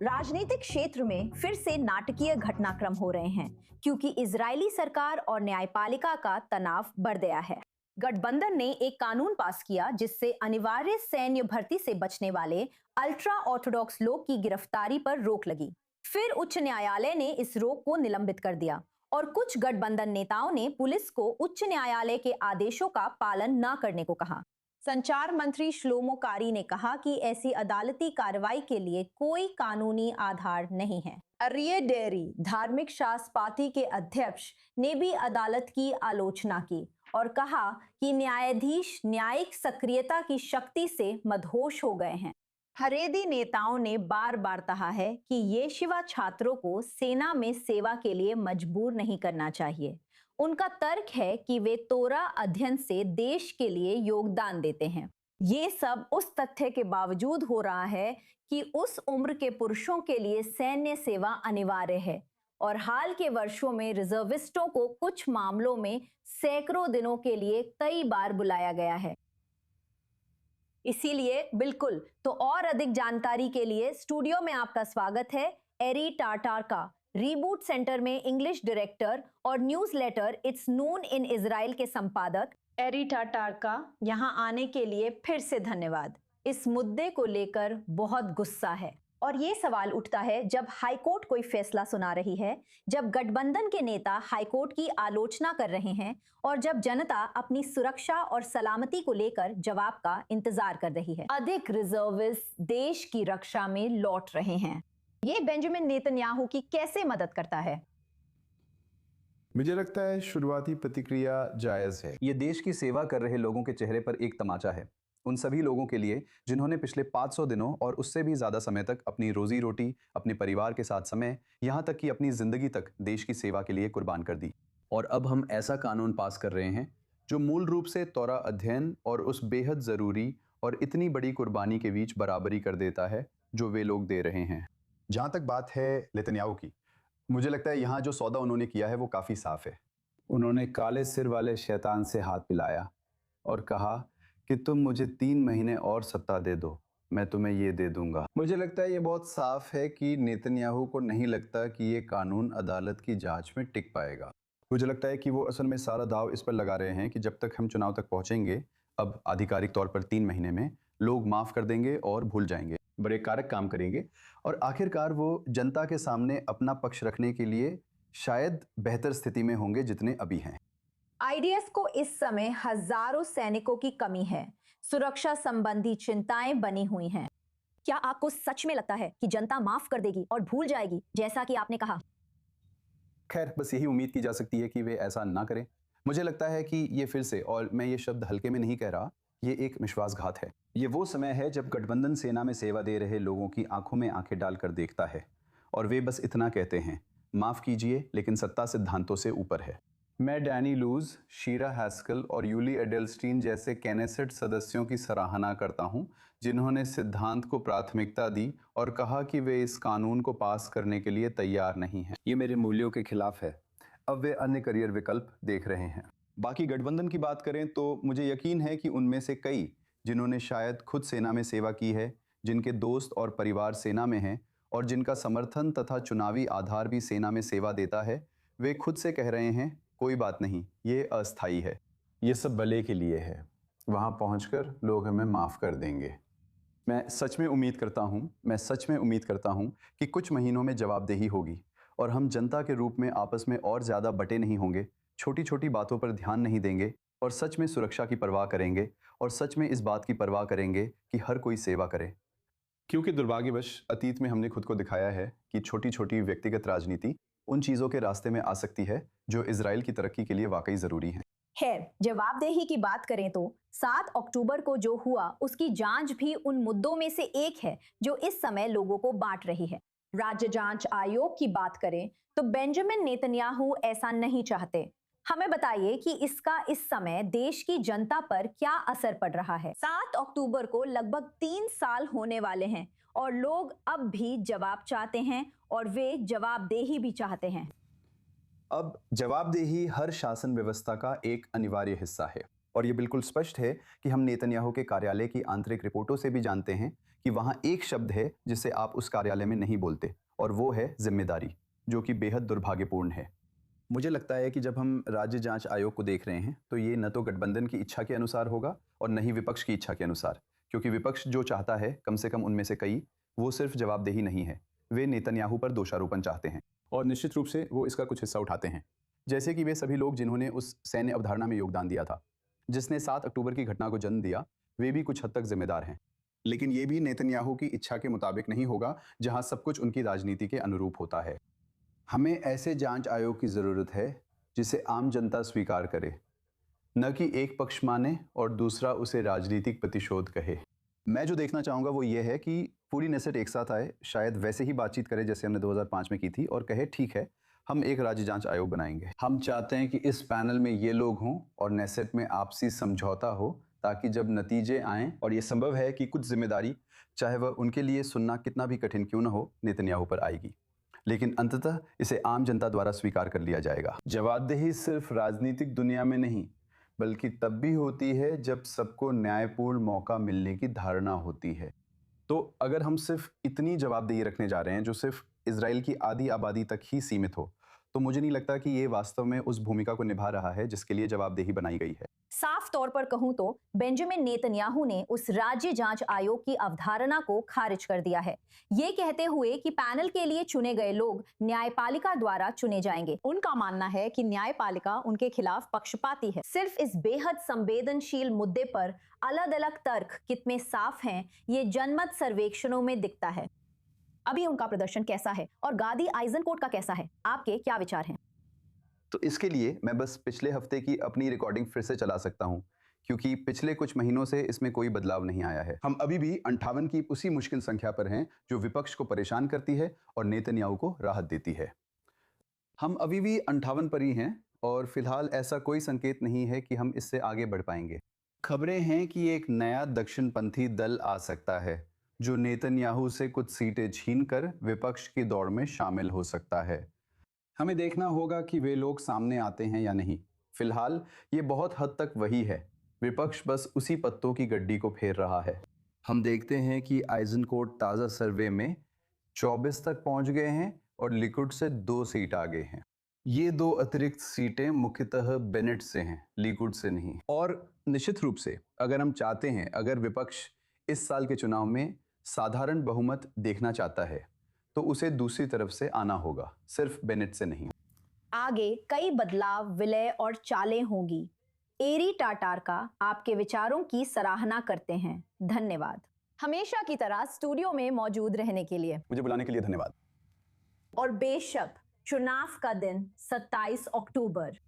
राजनीतिक क्षेत्र में फिर से नाटकीय घटनाक्रम हो रहे हैं क्योंकि इजरायली सरकार और न्यायपालिका का तनाव बढ़ गया है। गठबंधन ने एक कानून पास किया जिससे अनिवार्य सैन्य भर्ती से बचने वाले अल्ट्रा ऑर्थोडॉक्स लोग की गिरफ्तारी पर रोक लगी। फिर उच्च न्यायालय ने इस रोक को निलंबित कर दिया और कुछ गठबंधन नेताओं ने पुलिस को उच्च न्यायालय के आदेशों का पालन न करने को कहा। संचार मंत्री श्लोमो कारी ने कहा कि ऐसी अदालती कार्रवाई के लिए कोई कानूनी आधार नहीं है। अरिये डेरी धार्मिक शास्त्र पार्टी के अध्यक्ष ने भी अदालत की आलोचना की और कहा कि न्यायाधीश न्यायिक सक्रियता की शक्ति से मदहोश हो गए हैं। हरेदी नेताओं ने बार बार कहा है कि येशिवा छात्रों को सेना में सेवा के लिए मजबूर नहीं करना चाहिए। उनका तर्क है कि वे तोरा अध्ययन से देश के लिए योगदान देते हैं। ये सब उस तथ्य के बावजूद हो रहा है कि उस उम्र के पुरुषों के लिए सैन्य सेवा अनिवार्य है और हाल के वर्षों में रिजर्विस्टों को कुछ मामलों में सैकड़ों दिनों के लिए कई बार बुलाया गया है। इसीलिए बिल्कुल तो और अधिक जानकारी के लिए स्टूडियो में आपका स्वागत है एरी टाटार का, रीबूट सेंटर में इंग्लिश डायरेक्टर और newsletter it's Noon in Israel के संपादक। एरी टाटार का, यहाँ आने के लिए फिर से धन्यवाद। इस मुद्दे को लेकर बहुत गुस्सा है और ये सवाल उठता है जब हाईकोर्ट कोई फैसला सुना रही है, जब गठबंधन के नेता हाईकोर्ट की आलोचना कर रहे हैं और जब जनता अपनी सुरक्षा और सलामती को लेकर जवाब का इंतजार कर रही है। अधिक रिजर्विस्ट देश की रक्षा में लौट रहे हैं। ये बेंजामिन नेतन्याहू की कैसे मदद करता है? मुझे लगता है शुरुआती प्रतिक्रिया जायज है। ये देश की सेवा कर रहे लोगों के चेहरे पर एक तमाचा है, उन सभी लोगों के लिए जिन्होंने पिछले 500 दिनों और उससे भी ज्यादा समय तक अपनी रोजी रोटी, अपने परिवार के साथ समय, यहाँ तक कि अपनी जिंदगी तक देश की सेवा के लिए कुर्बान कर दी। और अब हम ऐसा कानून पास कर रहे हैं जो मूल रूप से तोरा अध्ययन और उस बेहद जरूरी और इतनी बड़ी कुर्बानी के बीच बराबरी कर देता है जो वे लोग दे रहे हैं। जहाँ तक बात है नेतन्याहू की, मुझे लगता है यहाँ जो सौदा उन्होंने किया है वो काफी साफ है। उन्होंने काले सिर वाले शैतान से हाथ मिलाया और कहा कि तुम मुझे 3 महीने और सत्ता दे दो, मैं तुम्हें ये दे दूंगा। मुझे लगता है ये बहुत साफ है कि नेतन्याहू को नहीं लगता कि ये कानून अदालत की जांच में टिक पाएगा। मुझे लगता है कि वो असल में सारा दाव इस पर लगा रहे हैं कि जब तक हम चुनाव तक पहुंचेंगे, अब आधिकारिक तौर पर 3 महीने में लोग माफ कर देंगे और भूल जाएंगे, बड़े कारक काम करेंगे और आखिरकार वो जनता के सामने अपना पक्ष रखने के लिए शायद बेहतर स्थिति में होंगे जितने अभी हैं। आईडीएफ को इस समय हजारों सैनिकों की कमी है। सुरक्षा संबंधी चिंताएं बनी हुई हैं। क्या आपको सच में लगता है कि जनता माफ कर देगी और भूल जाएगी जैसा कि आपने कहा? खैर, बस यही उम्मीद की जा सकती है कि वे ऐसा ना करें। मुझे लगता है कि ये फिर से, और मैं ये शब्द हल्के में नहीं कह रहा, ये एक विश्वासघात है। ये वो समय है जब गठबंधन सेना में सेवा दे रहे लोगों की आंखों में आंखें डालकर देखता है और वे बस इतना कहते हैं, माफ कीजिए लेकिन सत्ता सिद्धांतों से ऊपर है। मैं डैनी लूज, शीरा हैस्कल और यूली एडेलस्टीन जैसे कैनेसेट सदस्यों की सराहना करता हूं, जिन्होंने सिद्धांत को प्राथमिकता दी और कहा कि वे इस कानून को पास करने के लिए तैयार नहीं हैं। ये मेरे मूल्यों के खिलाफ है। अब वे अन्य करियर विकल्प देख रहे हैं। बाकी गठबंधन की बात करें तो मुझे यकीन है कि उनमें से कई जिन्होंने शायद खुद सेना में सेवा की है, जिनके दोस्त और परिवार सेना में हैं और जिनका समर्थन तथा चुनावी आधार भी सेना में सेवा देता है, वे खुद से कह रहे हैं, कोई बात नहीं, ये अस्थायी है, ये सब भले के लिए है, वहां पहुंचकर लोग हमें माफ कर देंगे। मैं सच में उम्मीद करता हूं कि कुछ महीनों में जवाबदेही होगी और हम जनता के रूप में आपस में और ज्यादा बटे नहीं होंगे, छोटी छोटी बातों पर ध्यान नहीं देंगे और सच में सुरक्षा की परवाह करेंगे और सच में इस बात की परवाह करेंगे कि हर कोई सेवा करे। क्योंकि दुर्भाग्यवश अतीत में हमने खुद को दिखाया है कि छोटी छोटी व्यक्तिगत राजनीति उन चीजों के रास्ते में आ सकती है जो इजराइल की तरक्की के लिए वाकई जरूरी है। खैर, जवाबदेही की बात करें तो 7 अक्टूबर को जो हुआ उसकी जांच भी उन मुद्दों में से एक है जो इस समय लोगों को बांट रही है। राज्य जांच आयोग की बात करें तो बेंजामिन नेतन्याहू ऐसा नहीं चाहते। हमें बताइए कि इसका इस समय देश की जनता पर क्या असर पड़ रहा है। 7 अक्टूबर को लगभग 3 साल होने वाले हैं और लोग अब भी जवाब चाहते हैं और वे जवाबदेही भी चाहते हैं। अब जवाबदेही हर शासन व्यवस्था का एक अनिवार्य हिस्सा है और ये बिल्कुल स्पष्ट है कि हम नेतन्याहू के कार्यालय की आंतरिक रिपोर्टों से भी जानते हैं कि वहाँ एक शब्द है जिसे आप उस कार्यालय में नहीं बोलते, और वो है जिम्मेदारी, जो कि बेहद दुर्भाग्यपूर्ण है। मुझे लगता है कि जब हम राज्य जांच आयोग को देख रहे हैं तो ये न तो गठबंधन की इच्छा के अनुसार होगा और न ही विपक्ष की इच्छा के अनुसार, क्योंकि विपक्ष जो चाहता है, कम से कम उनमें से कई, वो सिर्फ जवाबदेही नहीं है, वे नेतन्याहू पर दोषारोपण चाहते हैं। और निश्चित रूप से वो इसका कुछ हिस्सा उठाते हैं, जैसे कि वे सभी लोग जिन्होंने उस सैन्य अवधारणा में योगदान दिया था जिसने 7 अक्टूबर की घटना को जन्म दिया, वे भी कुछ हद तक जिम्मेदार हैं। लेकिन ये भी नेतन्याहू की इच्छा के मुताबिक नहीं होगा, जहां सब कुछ उनकी राजनीति के अनुरूप होता है। हमें ऐसे जांच आयोग की ज़रूरत है जिसे आम जनता स्वीकार करे, न कि एक पक्ष माने और दूसरा उसे राजनीतिक प्रतिशोध कहे। मैं जो देखना चाहूँगा वो ये है कि पूरी नेसेट एक साथ आए, शायद वैसे ही बातचीत करे जैसे हमने 2005 में की थी, और कहे ठीक है, हम एक राज्य जांच आयोग बनाएंगे। हम चाहते हैं कि इस पैनल में ये लोग हों और नेसेट में आपसी समझौता हो, ताकि जब नतीजे आएं, और ये संभव है कि कुछ जिम्मेदारी, चाहे वह उनके लिए सुनना कितना भी कठिन क्यों न हो, नेतन्याहू पर आएगी, लेकिन अंततः इसे आम जनता द्वारा स्वीकार कर लिया जाएगा। जवाबदेही सिर्फ राजनीतिक दुनिया में नहीं, बल्कि तब भी होती है जब सबको न्यायपूर्ण मौका मिलने की धारणा होती है। तो अगर हम सिर्फ इतनी जवाबदेही रखने जा रहे हैं जो सिर्फ इजराइल की आधी आबादी तक ही सीमित हो, तो मुझे नहीं लगता कि ये वास्तव में उस भूमिका को निभा रहा है जिसके लिए जवाबदेही बनाई गई है। साफ तौर पर कहूं तो बेंजामिन नेतन्याहू ने उस राज्य जांच आयोग की अवधारणा को खारिज कर दिया है, ये कहते हुए कि पैनल के लिए चुने गए लोग न्यायपालिका द्वारा चुने जाएंगे। उनका मानना है कि न्यायपालिका उनके खिलाफ पक्षपाती है। सिर्फ इस बेहद संवेदनशील मुद्दे पर अलग अलग तर्क कितने साफ हैं, ये जनमत सर्वेक्षणों में दिखता है। अभी उनका प्रदर्शन कैसा है और गादी आइजनकोट का कैसा है, आपके क्या विचार हैं? तो इसके लिए मैं बस पिछले हफ्ते की अपनी रिकॉर्डिंग फिर से चला सकता हूं, क्योंकि पिछले कुछ महीनों से इसमें कोई बदलाव नहीं आया है। हम अभी भी 58 की उसी मुश्किल संख्या पर हैं जो विपक्ष को परेशान करती है और नेतन्याहू को राहत देती है। हम अभी भी 58 पर ही हैं और फिलहाल ऐसा कोई संकेत नहीं है कि हम इससे आगे बढ़ पाएंगे। खबरें हैं कि एक नया दक्षिणपंथी दल आ सकता है जो नेतन्याहू से कुछ सीटें छीनकर विपक्ष की दौड़ में शामिल हो सकता है। हमें देखना होगा कि वे लोग सामने आते हैं या नहीं। फिलहाल ये बहुत हद तक वही है, विपक्ष बस उसी पत्तों की गड्डी को फेर रहा है। हम देखते हैं कि आइजनकोट ताज़ा सर्वे में 24 तक पहुंच गए हैं और लिकुड से 2 सीट आगे हैं। ये 2 अतिरिक्त सीटें मुख्यतः बेनेट से हैं, लिकुड से नहीं। और निश्चित रूप से अगर हम चाहते हैं, अगर विपक्ष इस साल के चुनाव में साधारण बहुमत देखना चाहता है, तो उसे दूसरी तरफ से आना होगा, सिर्फ बेनेट से नहीं। आगे कई बदलाव, विलय और चालें होंगी। एरी टाटार का आपके विचारों की सराहना करते हैं। धन्यवाद हमेशा की तरह स्टूडियो में मौजूद रहने के लिए। मुझे बुलाने के लिए धन्यवाद। और बेशक चुनाव का दिन 27 अक्टूबर।